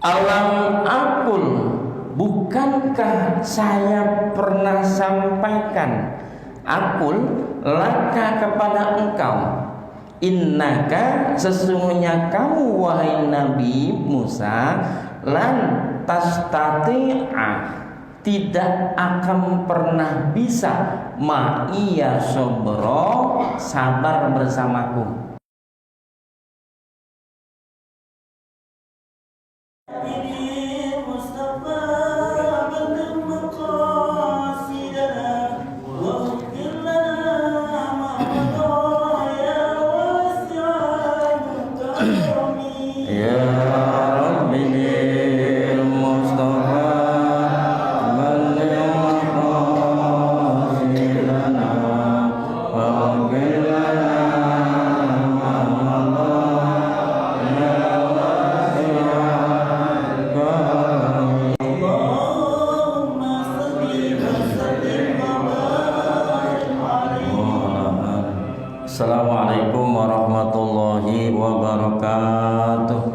Alam aqul, bukankah saya pernah sampaikan aqul laka kepada engkau, innaka sesungguhnya kamu wahai Nabi Musa, lan tastati'a tidak akan pernah bisa ma'iya sobro sabar bersamaku. Assalamualaikum warahmatullahi wabarakatuh.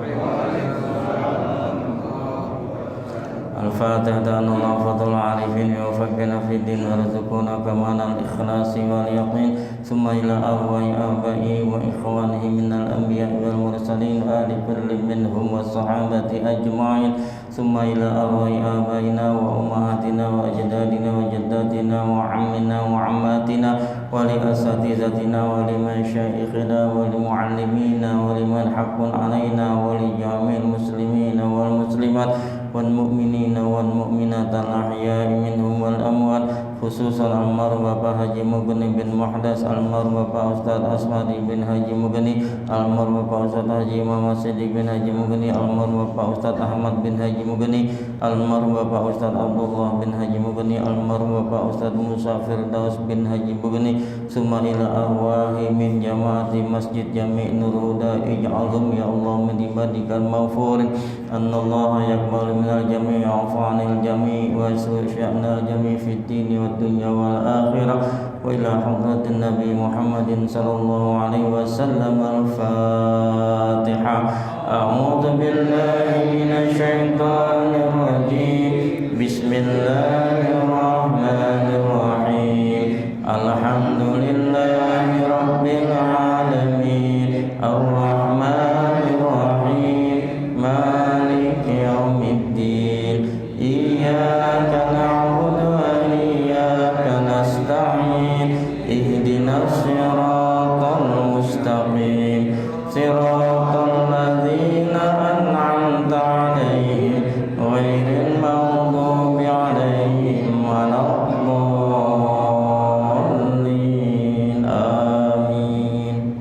Al-Fatihah. Allah fadhul arifin wa fakina fid din warzuqna kamal al-ikhlas wal yaqin. Summa ila arwahi abai wa ikhwanihi minal anbiya wal mursalin ali kulli minhum was sahabati ajma'in. Summa ila arwahi abaina wa ummahatina wa ajdadina wa jaddatina wa ammina wa ammatina wa li asatizatina wa li masyaikhina wa li muallimina wa liman haqqun alaina wa li jami'il muslimina wal muslimat wal mu'minina wal mu'minat al-ahya'i minhum wal amwat, khususan almar Bapak Haji Mugni bin Muhdas, almar Bapak Ustaz Asmadi bin Haji Mugni, almar Bapak Ustaz Haji Muhammad Siddiq bin Haji Mugni, almar Bapak Ustaz Ahmad bin Haji Mugni, almar Bapak Ustaz Abdullah bin Haji Mugni, almar Bapak Ustaz Musa Firdaus bin Haji Mugni. Summa ila arwahi min jamaati Masjid Jami' Nur Huda, ij'alhum ya Allah min ibadikal maghfurin. Annallaha yaqbalu minal jami' wa afanil jami' wa sya'nal jami' fid dini wad dunya wal akhirah. Wa ila hadratin Nabi Muhammadin sallallahu alaihi wasallam. Al-Fatihah. A'udzu billahi minasy syaithanir rajim. Bismillahirrahmanirrahim. Alhamdulillahi rabbil alamin. Ar-Rahmanir Rahim. Maliki yaumiddin. Iyyaka na'budu wa iyyaka nasta'in. Ihdinas siratal mustaqim. Siratal ladzina an'amta 'alaihim ghairil maghdubi 'alaihim waladdallin. Amin.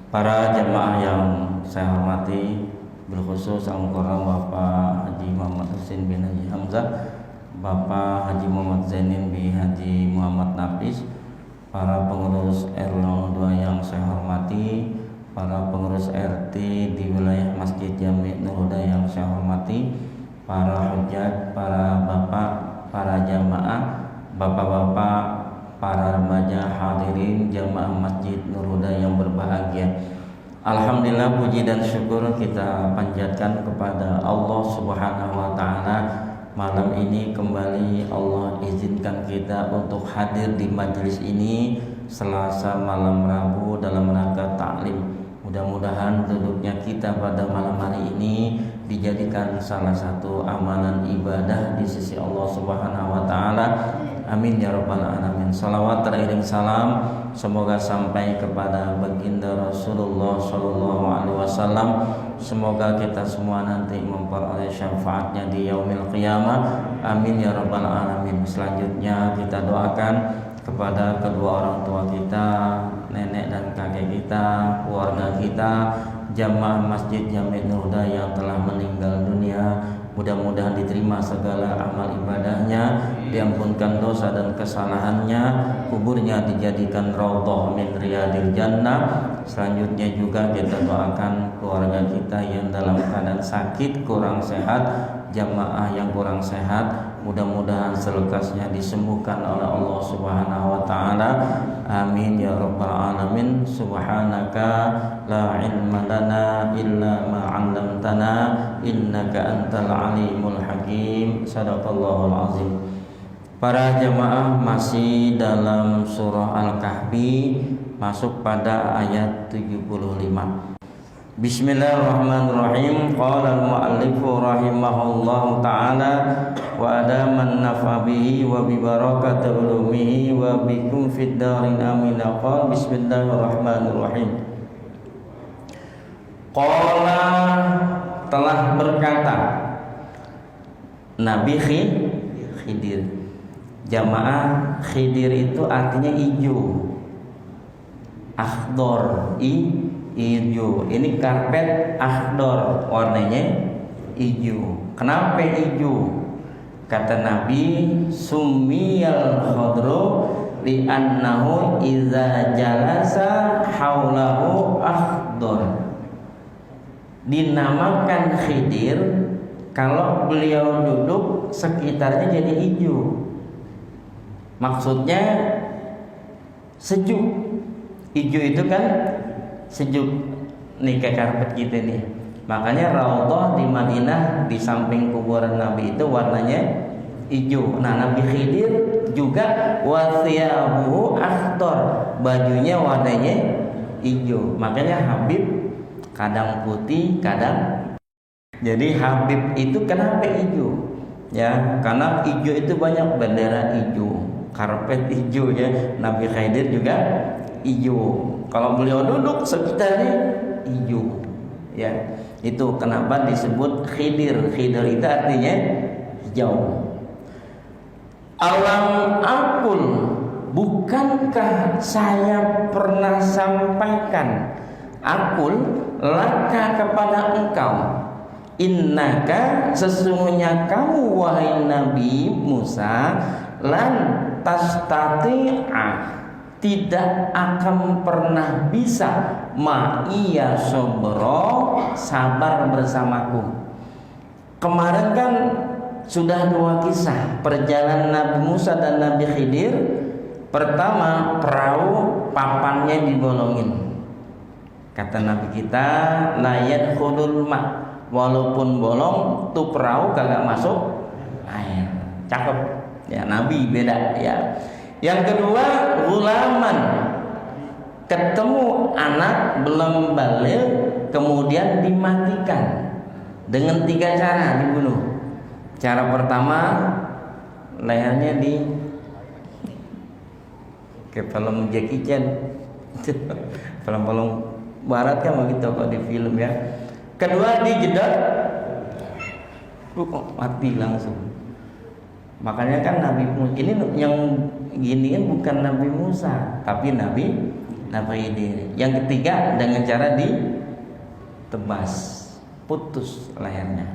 Para jemaah yang saya hormati, berkhusus Al-Mukarram Bapak Haji Muhammad Husin bin Haji Hamzah, Bapak Haji Muhammad Zainin bin Haji Muhammad Nafis, para pengurus RW 02 yang saya hormati, para pengurus RT di wilayah Masjid Jami' Nur Huda yang saya hormati, para hujjat, para bapak, para jamaah, bapak-bapak, para remaja hadirin jamaah Masjid Nur Huda yang berbahagia. Alhamdulillah, puji dan syukur kita panjatkan kepada Allah Subhanahu wa taala. Malam ini kembali Allah izinkan kita untuk hadir di majelis ini Selasa malam Rabu dalam rangka taklim. Mudah-mudahan duduknya kita pada malam hari ini dijadikan salah satu amalan ibadah di sisi Allah Subhanahu wa taala. Amin ya rabbal alamin. Salawat teriring salam semoga sampai kepada baginda Rasulullah sallallahu alaihi wasallam. Semoga kita semua nanti memperoleh syafaatnya di yaumil qiyamah. Amin ya rabbal alamin. Selanjutnya kita doakan kepada kedua orang tua kita, nenek dan kakek kita, keluarga kita, jamaah Masjid Jami' Nur Huda yang telah meninggal dunia. Mudah-mudahan diterima segala amal ibadahnya, diampunkan dosa dan kesalahannya, kuburnya dijadikan raudhah min riyadil jannah. Selanjutnya juga kita doakan keluarga kita yang dalam keadaan sakit, kurang sehat, jamaah yang kurang sehat, mudah-mudahan selekasnya disembuhkan oleh Allah Subhanahu wa taala. Amin ya rabbal alamin. Subhanaka la ilma lana illa ma 'allamtana innaka antal alimul hakim. Shadaqallahul azim. Para jamaah, masih dalam surah Al-Kahfi, masuk pada ayat 75. Bismillahirrahmanirrahim. Qala al-mu'allifu rahimahullahu ta'ala wa adaman nafa bihi wa bi barakati ulumihi wa bikum fid darin amin. Qala bismillahirrahmanirrahim. Qala, telah berkata Nabi Khidir. Jamaah, Khidir itu artinya hijau, akhdor, hijau. Ini karpet akhdor, warnanya hijau. Kenapa hijau? Kata Nabi, sumiyal khadru li'annahu iza jalasa haulahu akhdor. Dinamakan Khidir kalau beliau duduk sekitarnya jadi hijau. Maksudnya sejuk. Hijau itu kan sejuk. Nih kayak karpet kita nih. Makanya Raudhah di Madinah di samping kuburan Nabi itu warnanya hijau. Nah, Nabi Khidir juga wathiyabuhu akhdar, bajunya warnanya hijau. Makanya Habib kadang putih, kadang. Jadi Habib itu kenapa hijau? Ya, karena hijau itu banyak, bendera hijau, karpet hijau ya. Nabi Khidir juga hijau. Kalau beliau duduk sekitarnya hijau. Ya, itu kenapa disebut Khidir. Khidir itu artinya hijau. Alam akul, bukankah saya pernah sampaikan akul laka kepada engkau, innaka, sesungguhnya kamu wahai Nabi Musa, lan tastati'a, tidak akan pernah bisa, ma'iya sobro, sabar bersamaku. Kemarin kan sudah dua kisah perjalanan Nabi Musa dan Nabi Khidir. Pertama, perahu papannya dibolongin. Kata Nabi kita, layat khudul ma', walaupun bolong tuh perahu kagak masuk air. Cakep ya, Nabi beda ya. Yang kedua, gulaman, ketemu anak belum balik kemudian dimatikan dengan 3 cara dibunuh. Cara pertama, lehernya di kayak film Jackie Chan. Film-film barat kan begitu kok di film ya. Kedua, dijedot, kok mati langsung. Makanya kan Nabi Musa ini yang giniin bukan Nabi Musa, tapi Nabi Khidir. Yang ketiga, dengan cara ditebas, putus lehernya.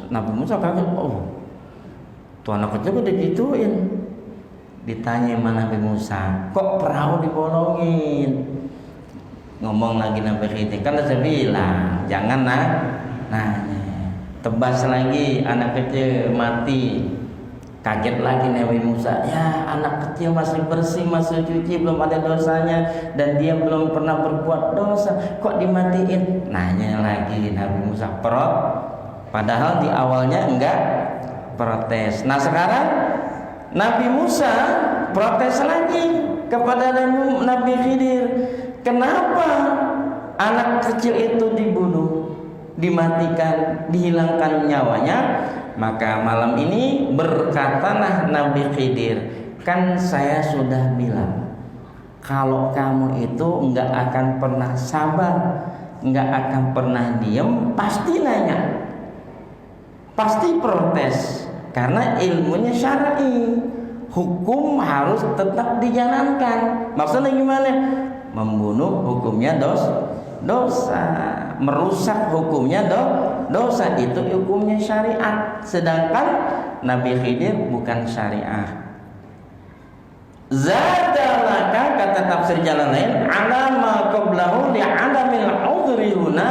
Nabi Musa kaget, oh, tuh anak kecil udah digituin. Ditanya sama Nabi Musa, kok perahu dibolongin? Ngomong lagi Nabi Khidir, kan saya bilang jangan nanya. Tebas lagi, anak kecil mati. Kaget lagi Nabi Musa, ya anak kecil masih bersih, masih suci, belum ada dosanya, dan dia belum pernah berbuat dosa, kok dimatiin? Nanya lagi Nabi Musa, padahal di awalnya enggak protes. Nah sekarang Nabi Musa protes lagi kepada Nabi Khidir. Kenapa anak kecil itu dibunuh, dimatikan, dihilangkan nyawanya? Maka malam ini berkatalah Nabi Khidir, kan saya sudah bilang kalau kamu itu enggak akan pernah sabar, enggak akan pernah diem, pasti nanya, pasti protes, karena ilmunya syar'i, hukum harus tetap dijalankan. Maksudnya gimana? Membunuh hukumnya dosa, merusak hukumnya dosa, itu hukumnya syariat. Sedangkan Nabi Khidir bukan syariah. Zadalaka, kata tafsir jalan lain, alama qablahu li'adamil udhri huna,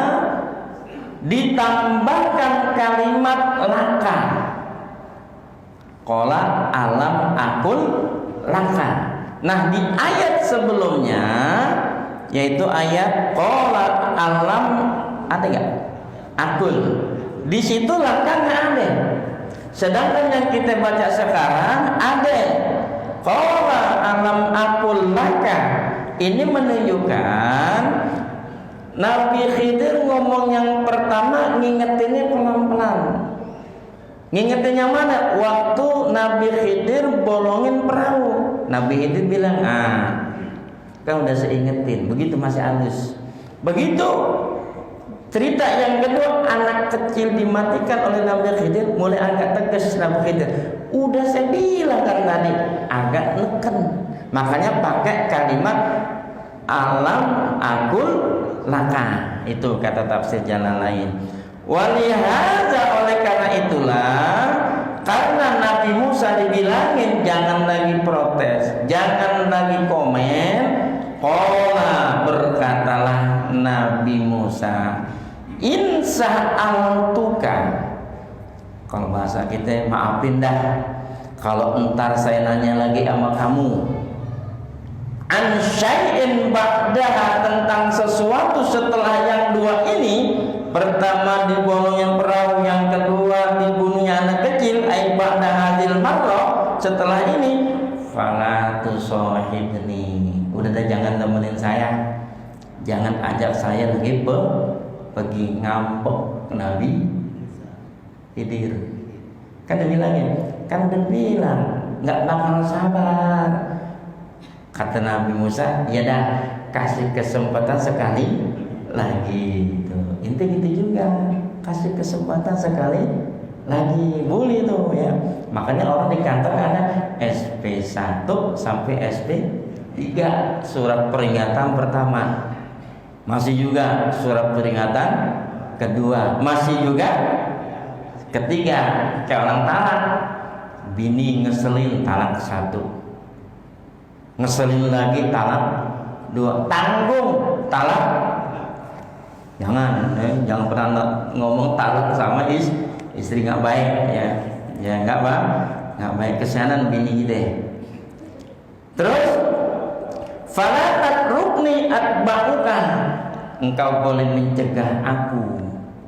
ditambahkan kalimat laka. Qala alam akul laka. Nah, di ayat sebelumnya yaitu ayat qala alam ada enggak? Akul. Di situ laka enggak ada. Sedangkan yang kita baca sekarang ada qala alam akul laka. Ini menunjukkan Nabi Khidir ngomong yang pertama ngingetinnya pelan-pelan. Ngingetinnya mana? Waktu Nabi Khidir bolongin perahu. Nabi Khidir bilang, kan udah saya ingetin. Begitu masih halus. Begitu cerita yang kedua, anak kecil dimatikan oleh Nabi Khidir, mulai agak tegas Nabi Khidir. Udah saya bilang kan tadi, agak neken. Makanya pakai kalimat alam akul laka. Itu kata tafsir Jalalain. Walihada, oleh karena itulah, karena Nabi Musa dibilangin jangan lagi protes, jangan lagi komen. Qala, berkatalah Nabi Musa, insya altuka. Kalau bahasa kita, maafin dah kalau entar saya nanya lagi sama kamu an syai'in ba'daha, tentang sesuatu setelah yang dua ini. Pertama dibolongin perahu, yang kedua dibunuhnya anak kecil. Ai ba'da hadil marrah, setelah ini fala tusahibni, udah dah jangan temenin saya, jangan ajak saya lagi pergi ngambek Nabi Khidir. Kan udah bilangin, kan udah bilang nggak bakal sabar. Kata Nabi Musa, ya dah kasih kesempatan sekali lagi. Inti gitu juga, kasih kesempatan sekali lagi, boleh tuh ya. Makanya orang di kantor ada SP1 sampai SP3, surat peringatan pertama, masih juga surat peringatan kedua, masih juga ketiga. Kayak orang talak, bini ngeselin talak 1, ngeselin lagi talak 2, tanggung talak. Jangan pernah ngomong talak sama istri nggak baik ya nggak baik, kesianan bini kita. Terus fala tatrukni atba'uka, engkau boleh mencegah aku,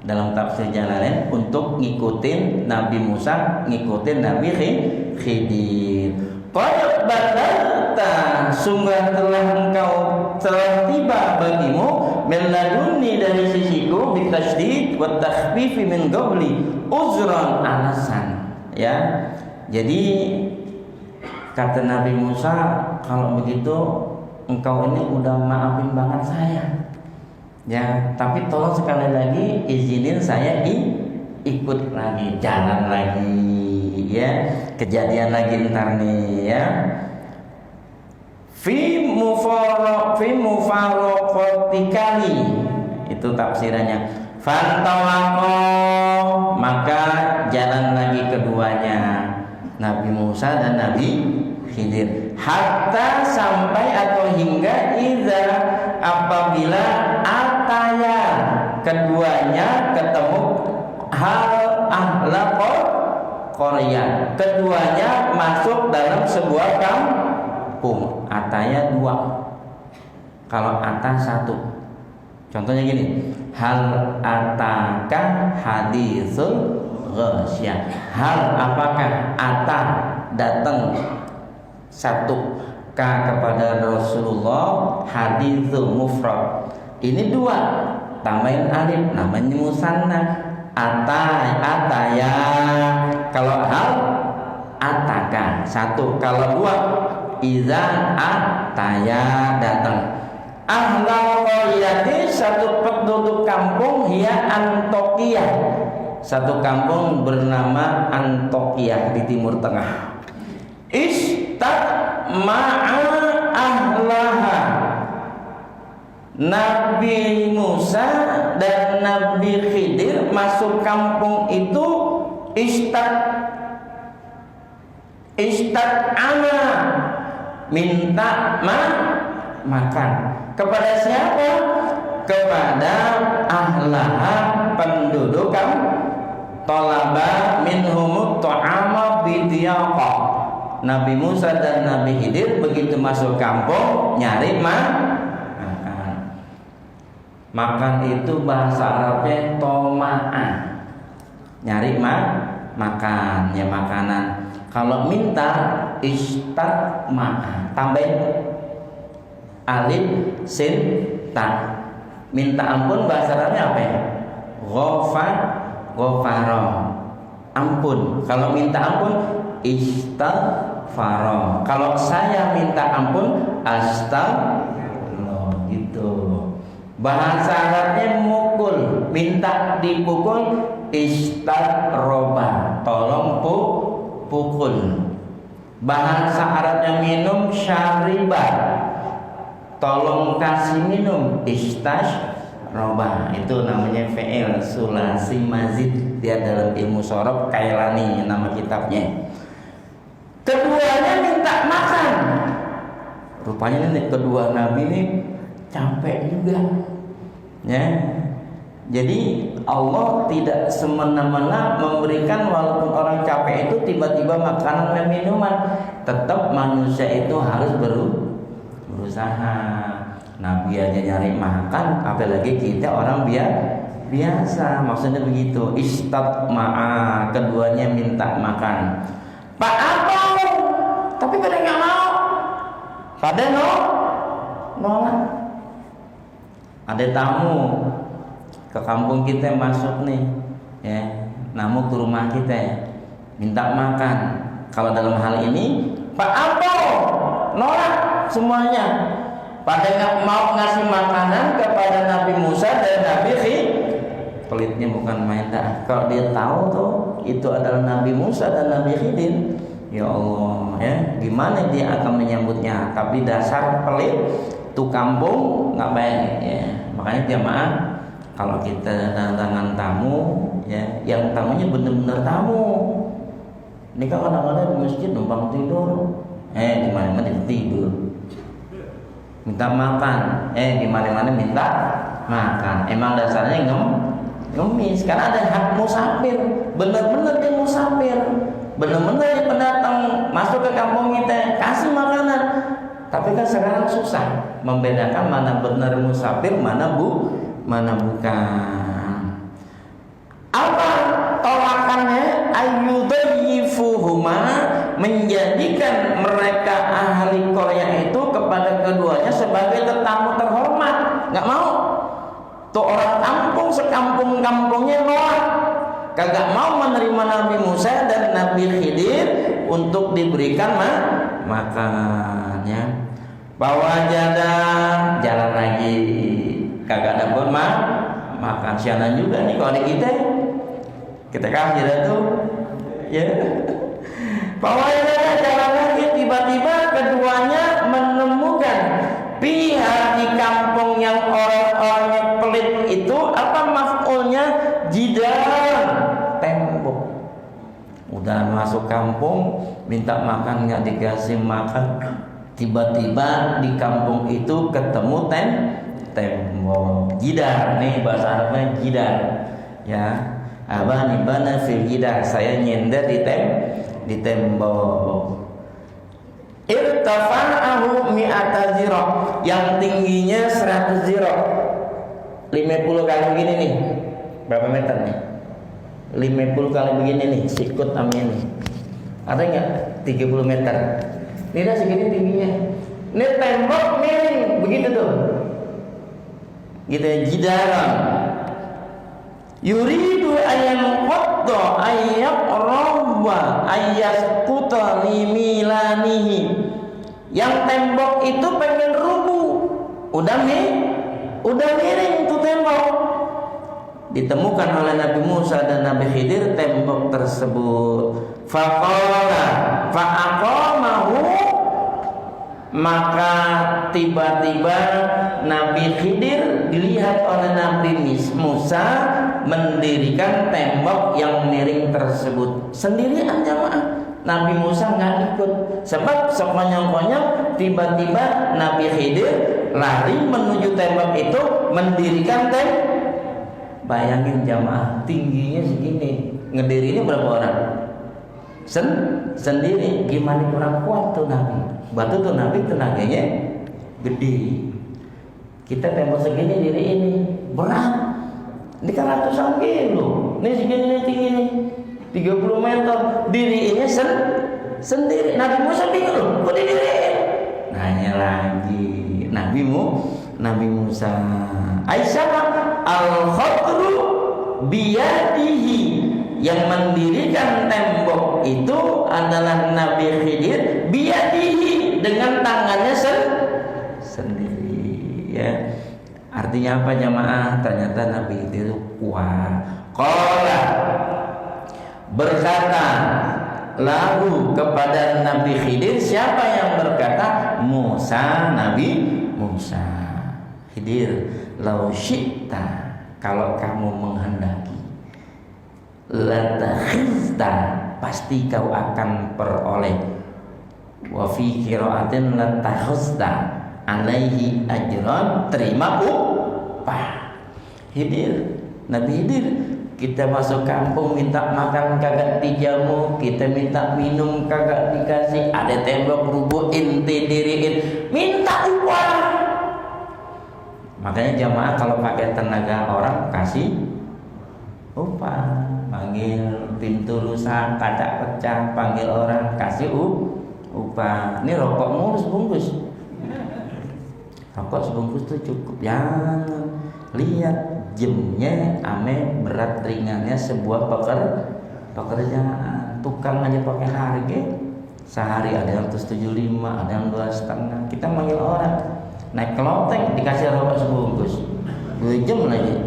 dalam tafsir Jalalain, untuk ngikutin Nabi Musa, ngikutin Nabi Khidir. Qad badalta, sungguh telah tiba bagimu meladuni, dari sisiku, bitasydid wa takhfifi min qabli uzran, alasan ya. Jadi kata Nabi Musa, kalau begitu engkau ini udah maafin banget saya ya, tapi tolong sekali lagi izinin saya ikut lagi, jalan lagi ya, kejadian lagi ntar nih ya. Fi mufaraqatikali, itu tafsirannya. Fantawaqo, maka jalan lagi keduanya, Nabi Musa dan Nabi Khidir, hatta sampai atau hingga idza, apabila ataya, keduanya ketemu hal ahla Korea, keduanya masuk dalam sebuah kampung. Ataya 2, kalau ata 1. Contohnya gini, hal ataka haditsul ghasyah, hal apakah ata datang 1 kepada Rasulullah haditsul mufrad, ini 2 tambahin alif namanya musanna, ataya. Kalau hal ataka 1, kalau 2 iza ataya datang. Ahlal qaryati, satu penduduk kampung, hiya Antokiyah, satu kampung bernama Antokiyah di Timur Tengah. Istama'a ahlaha, Nabi Musa dan Nabi Khidir masuk kampung itu. Istad'ama, minta makan. Kepada siapa? Kepada ahlaha, penduduk talaba minhumut ta'ama bidiyaqah. Nabi Musa dan Nabi Khidir begitu masuk kampung nyari makan. Makan itu bahasa Arabnya toma'a. Nyari makan, ya makanan. Kalau minta istama'a, tambahin alif sin ta. Minta ampun bahasa Arabnya apa ya? Ghafara. Ampun. Kalau minta ampun istaghfara. Kalau saya minta ampun astagfirullah gitu. Bahasa Arabnya mukul, minta dipukul istaghroba, tolong pukul. Bahasa Arabnya minum syariba, tolong kasih minum istashroba. Itu namanya fi'il sulasi mazid. Dia dalam ilmu sorof Kailani nama kitabnya. Keduanya minta makan. Rupanya ini kedua nabi ini capek juga, ya. Jadi Allah tidak semena-mena memberikan walaupun orang capek itu tiba-tiba makanan dan minuman. Tetap manusia itu harus berusaha. Nabi aja nyari makan, apalagi kita orang biasa. Maksudnya begitu. Istama'a, keduanya minta makan. Pak apa? Tapi pada nggak mau. Pada nolak. Ada tamu ke kampung kita masuk nih, ya, namu ke rumah kita, minta makan. Kalau dalam hal ini, Pak apa? Nolak semuanya. Pada nggak mau ngasih makanan kepada Nabi Musa dan Nabi Khidir. Pelitnya bukan main dah. Kalau dia tahu tuh itu adalah Nabi Musa dan Nabi Khidir, ya Allah, ya, gimana dia akan menyambutnya? Tapi dasar pelit, tuh kampung nggak baik, ya. Makanya jamaah, kalau kita datangan tamu, ya, yang tamunya benar-benar tamu. Ini kan kadang-kadang di masjid numpang tidur, di mana-mana tidur. Minta makan, di mana-mana minta makan. Emang dasarnya ngemis, karena ada hak musafir. Benar-benar dia musafir, benar-benar dia pendatang masuk ke kampung kita, kasih makanan. Tapi kan sekarang susah membedakan mana benar musafir, mana bukan. Apa tolakannya? Ayyudayyifuhuma, menjadikan mereka ahli Korea itu kepada keduanya sebagai tetamu terhormat. Nggak mau. Tuh orang kampung sekampung-kampungnya nolak, kagak mau menerima Nabi Musa dan Nabi Khidir untuk diberikan makannya. Bawa jalan lagi, kagak dapat makan. Sianan juga nih kalau kita kasih dah tuh, ya. Bawa jalan lagi, tiba-tiba keduanya menemukan pihak di kampung yang orang-orangnya pelit itu, apa maf'ulnya? Jidar, tembok. Udah masuk kampung, minta makan nggak dikasih makan. Tiba-tiba di kampung itu ketemu tembok. Jidar, nih bahasa Arabnya jidar, ya. Abani bana fil jidar, saya nyender di tembok. Irtafa'ahu mi'ata zira, yang tingginya 100 zira. 50 kali begini nih. Berapa meter nih? 50 kali begini nih, sikut namanya nih. Ada enggak? 30 meter. Ini dah segini tingginya. Ini tembok miring, begitu tuh. Gitu ya, jidaran. Yuridu ayam qadda ayyaqraba ayyasquta limilanihi. Yang tembok itu pengen rubuh. Udah miring tuh tembok. Ditemukan oleh Nabi Musa dan Nabi Khidir tembok tersebut. Faqala fa'aqamahu, maka tiba-tiba Nabi Khidir dilihat oleh Nabi Musa mendirikan tembok yang miring tersebut sendirian, jamaah. Nabi Musa nggak ikut, sebab sekonyong-konyong tiba-tiba Nabi Khidir lari menuju tembok itu mendirikan tembok. Bayangin jamaah, tingginya segini, ngedirinya berapa orang? Sendiri. Gimana kurang kuat tuh Nabi? Batu tuh Nabi tenaganya gede. Kita tembok segini diri ini berat. Ini kan ratusan kilo. Ini segini tinggi nih 30 meter. Diriinnya sendiri. Nabi Musa bingung loh, kok didiriin? Nanya lagi. Nabi Musa. Aisyah al-khadru biyadihi. Yang mendirikan tembok itu adalah Nabi Khidir biyadihi, dengan tangannya sendiri ya. Artinya apa jamaah? Ternyata Nabi itu kuat. Qala, berkata lalu kepada Nabi Khidir. Siapa yang berkata? Musa, Nabi Musa. Khidir, lau syi'ta, kalau kamu menghendaki, latakhizta, pasti kau akan peroleh. Wa fi qiraatin latakhizta alaihi ajran, terima upah. Khidir, Nabi Khidir, kita masuk kampung minta makan kagak dijamu, kita minta minum kagak dikasih, ada tembok rubuh inti diriin, minta upah. Makanya jamaah kalau pakai tenaga orang kasih upah. Panggil pintu rusak, kaca pecah, panggil orang kasih upah. Ini rokok mulu sebungkus. Rokok sebungkus tuh cukup. Jangan lihat jamnya, ame berat ringannya sebuah pekerjaan. Tukang aja pakai harga. Sehari ada yang 175, ada yang 2,5. Kita manggil orang naik keloteng dikasih rokok sebungkus 2 jam lagi.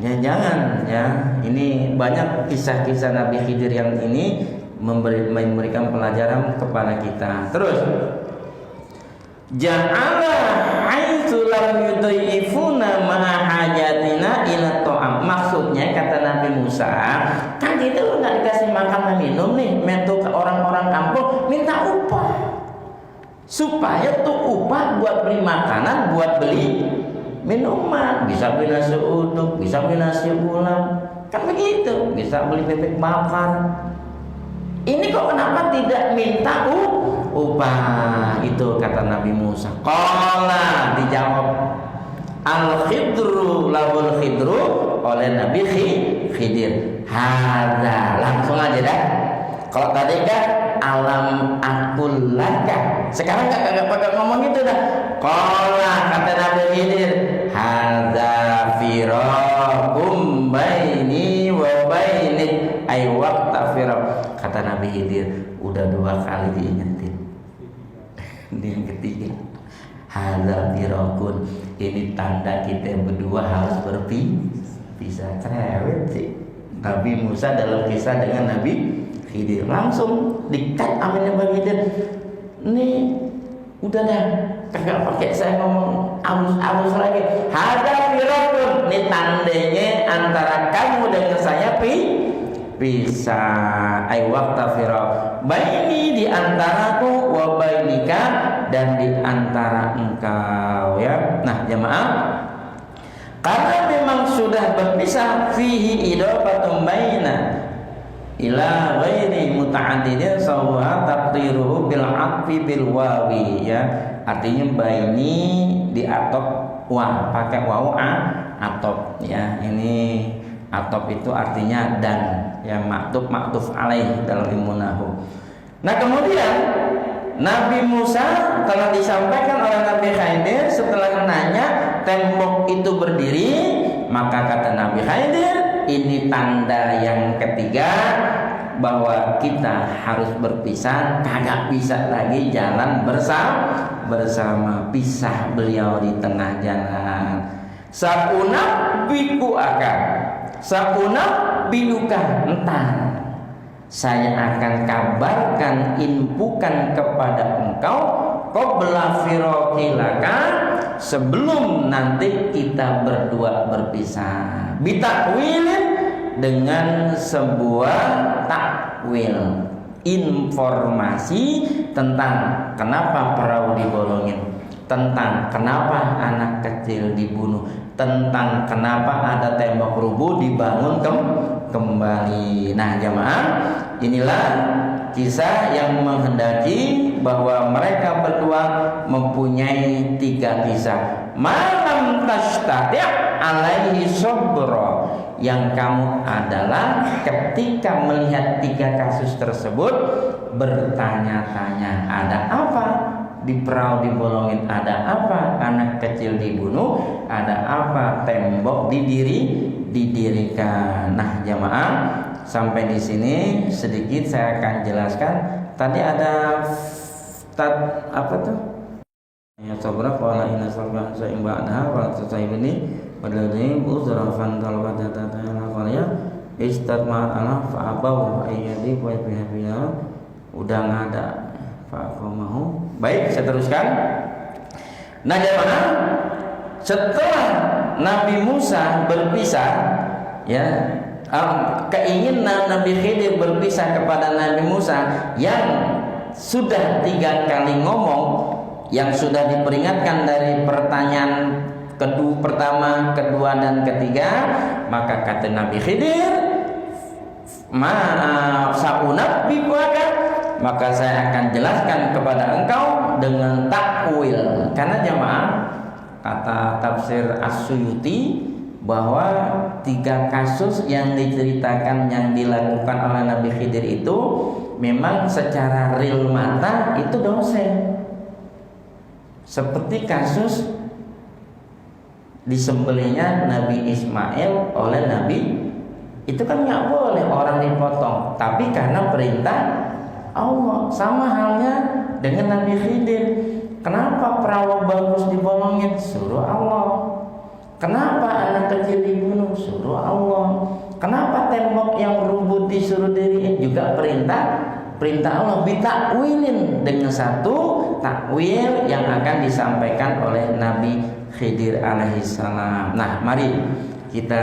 Ya jangan ya. Ini banyak kisah-kisah Nabi Khidir yang ini memberikan pelajaran kepada kita. Terus ja'ala haitsu lam yudhifuna ma hajatina ila ta'am. Maksudnya kata Nabi Musa, kan kita enggak dikasih makan dan minum nih, metu ke orang-orang kampung minta upah. Supaya tuh upah buat beli makanan, buat beli minuman, bisa beli nasi uduk, bisa beli nasi ulam, kan begitu, bisa beli bebek bakar. Ini kok kenapa tidak minta upah? Itu kata Nabi Musa. Qala, dijawab al-khidru lahul khidru oleh Nabi Khidir. Hadza, langsung aja dah. Kalau tadi kan alam akul laka, sekarang kagak pakai ngomong itu dah. Qala, kata Nabi Khidir, hadza firaqum baini wa bainik, ay waqta firaq. Kata Nabi Khidir, udah 2 kali diingetin. Ini yang ketiga, hadza firaqun, ini tanda kita berdua harus berpisah. Cerewet sih Nabi Musa dalam kisah dengan Nabi Khidir. Langsung dikat aminnya Nabi Khidir. Nih udah dah, kagak pakai saya ngomong alus-alus lagi. Hadza firaqun, ini tandanya antara kamu dengan saya pisah. Ai waqta firaq baini, di antaraku, wa bainika, dan di antara engkau ya. Nah jemaah, karena memang sudah berpisah, fihi idafatun baina ila ghairi muta'addidin sawwa taqdiruhu bil 'atfi bil wawi ya. Artinya baini di atop wa, pakai wawu atop ya. Ini atop itu artinya dan ya, maktuf alaih dalam ilmu nahwu. Nah kemudian Nabi Musa telah disampaikan oleh Nabi Khidir setelah nanya tembok itu berdiri, maka kata Nabi Khidir, ini tanda yang ketiga bahwa kita harus berpisah, kagak bisa lagi jalan bersama. Pisah beliau di tengah jalan. Saunab biku akan, saunab biuka, entar saya akan kabarkan, infokan kepada engkau, qabla firaqilaka, sebelum nanti kita berdua berpisah. Bitakwilin, dengan sebuah takwil, informasi tentang kenapa perahu dibolongin, tentang kenapa anak kecil dibunuh, tentang kenapa ada tembok rubuh dibangun kembali. Nah jamaah, inilah kisah yang menghendaki bahwa mereka berdua mempunyai 3 kisah. Malam tastati' alaihi sabra, yang kamu adalah ketika melihat 3 kasus tersebut bertanya-tanya, ada apa? Di perahu dibolongin, ada apa? Anak kecil dibunuh, ada apa? Tembok didirikan. Nah jamaah, sampai di sini sedikit saya akan jelaskan. Tadi ada apa tuh? Ya sabra qala inna sabra sa'im ba'daha wa tasayibni wadladhi uzrafan talbatata ta'ala qala istad ma'ala fa'abaw ayyadi wa bihabiya. Udah nggak ada fa'aqamahu. Baik, saya teruskan. Nah jamaah, setelah Nabi Musa berpisah, ya, keinginan Nabi Khidir berpisah kepada Nabi Musa yang sudah 3 kali ngomong, yang sudah diperingatkan dari pertanyaan pertama, kedua, dan ketiga, maka kata Nabi Khidir, sa'unabbi'uka, maka saya akan jelaskan kepada engkau dengan takwil. Karena jamaah, kata tafsir As-Suyuti bahwa 3 kasus yang diceritakan yang dilakukan oleh Nabi Khidir itu memang secara real mata itu dosen. Seperti kasus disembelihnya Nabi Ismail oleh Nabi, itu kan nggak boleh orang dipotong, tapi karena perintah Allah. Sama halnya dengan Nabi Khidir. Kenapa perahu bagus dibolongin? Suruh Allah. Kenapa anak kecil dibunuh? Suruh Allah. Kenapa tembok yang rubuh disuruh diriin? Juga perintah Allah. Ditakwilin dengan satu takwil yang akan disampaikan oleh Nabi Khidir alaihissalam. Nah mari kita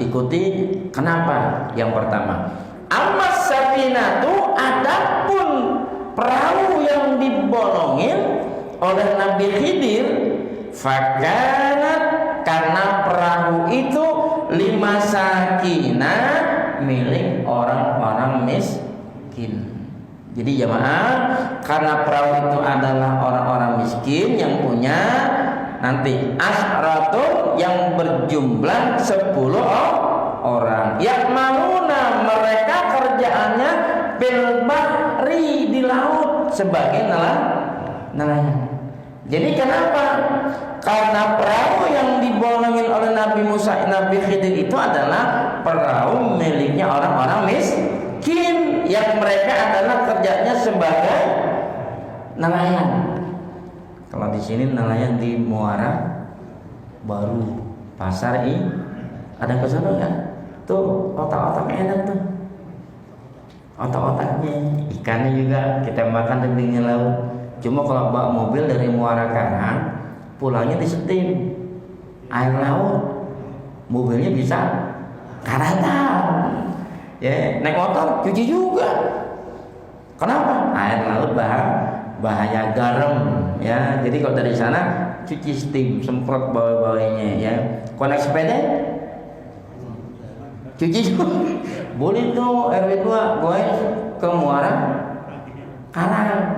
ikuti kenapa. Yang pertama, Amma safinatu, adapun perahu yang dibolongin oleh Nabi Khidir, fakanat, karena perahu itu 5 sakinah, milik orang-orang miskin. Jadi jamaah, karena perahu itu adalah orang-orang miskin yang punya, nanti asratun, yang berjumlah 10 orang. Yakmaluna, mereka kerjaannya bil bahri, di laut, sebagai nelayan. Jadi kenapa? Karena perahu yang dibolongin oleh Nabi Musa, Nabi Khidir itu adalah perahu miliknya orang-orang miskin, yang mereka adalah kerjanya sebagai nelayan. Kalau di sini nelayan di Muara Baru, Pasar ada ke sana nggak? Tuh otak-otaknya enak tuh. Otak-otaknya, ikannya juga kita makan di pinggir laut. Cuma kalau bawa mobil dari Muara Karang, pulangnya disetim air laut, mobilnya bisa karatan. Ya, naik motor cuci juga. Kenapa? Air laut bahaya garam, ya. Jadi kalau dari sana cuci steam, semprot bawah-bawahnya, ya. Kalau naik sepeda cuci juga. Boleh tuh RW 2 gue ke Muara Karang.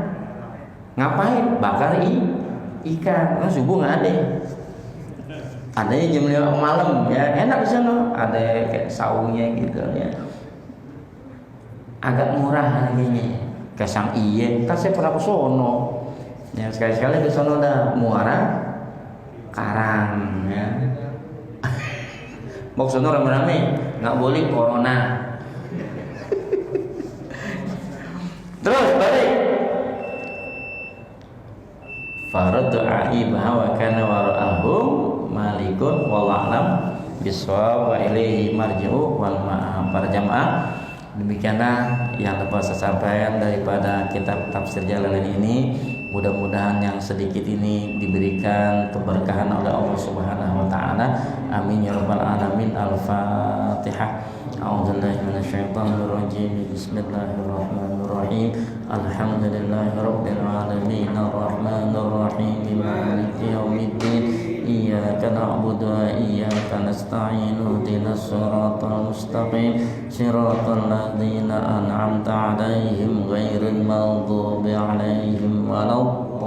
Ngapain? Bakar ikan. Nah, subuh nggak ada. Adanya jam 5 malam, ya. Enak di sana. Ada kayak saungnya gitu, ya. Agak murah harganya. Kesang iya. Kan saya pernah ke sono. Ya, sekali-sekali ke sono dah, Muara Karang, ya. Mau ke sono rame-rame, nggak boleh corona. Terus balik. Faradu aibah wa kana wara'ahum malikun wala'lam biswab wa ilaihi marji'u wal ma'am. Para jamaah, demikianlah yang dapat saya sampaikan daripada kitab tafsir Jalalain ini. Mudah-mudahan yang sedikit ini diberikan keberkahan oleh Allah Subhanahu wa taala. Amin ya rabbal alamin. Al-Fatihah. A'udzubillahi minasyaitonir rajim. Bismillahirrahmanirrahim. Alhamdulillahirabbil alamin. Arrahmanir rahim. Maliki yaumiddin. Iyyaka iyyaka na'budu wa iyyaka nasta'in ihdinas siratal mustaqim siratal ladzina an'amta 'alaihim ghairil maghdubi 'alaihim waladdallin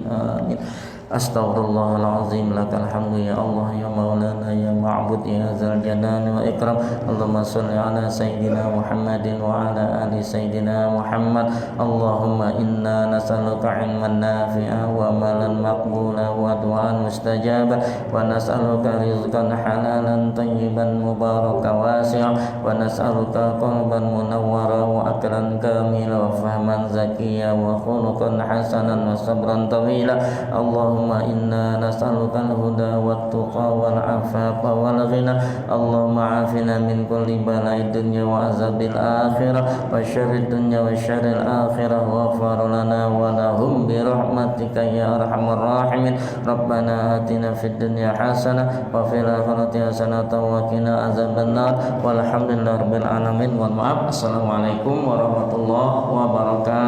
amin. Astaghfirullahalazim, lakal hamdu ya Allah ya maulana ya ma'bud ya zal jalali wa ikram. Allahumma shalli ala sayyidina Muhammadin wa ala ali sayyidina Muhammad. Allahumma inna nas'aluka ilman nafi'a wa amalan maqbula wa du'an mustajaba wa nas'aluka rizqan halalan tayyiban mubarakan wasi'a wa nas'aluka qalban munawwara wa akran kamila wa fahman zakiyya wa khuluqan hasanan wa sabran tawila. Allahumma inna nas'aluka al-huda wat-tuqa wal-afafa wal-ghina. Allahumma afina min kulli bala'i dunya wa azabil akhirah wa syarrid dunya wa syarril akhirah wa ghfir lana wa lahum bi rahmatika ya arhamar rahimin. Rabbana atina fid dunya hasanah wa fil akhirati hasanah wa qina azabannar. Walhamdulillahirabbil alamin. Mohon maaf. Assalamualaikum warahmatullahi wabarakatuh.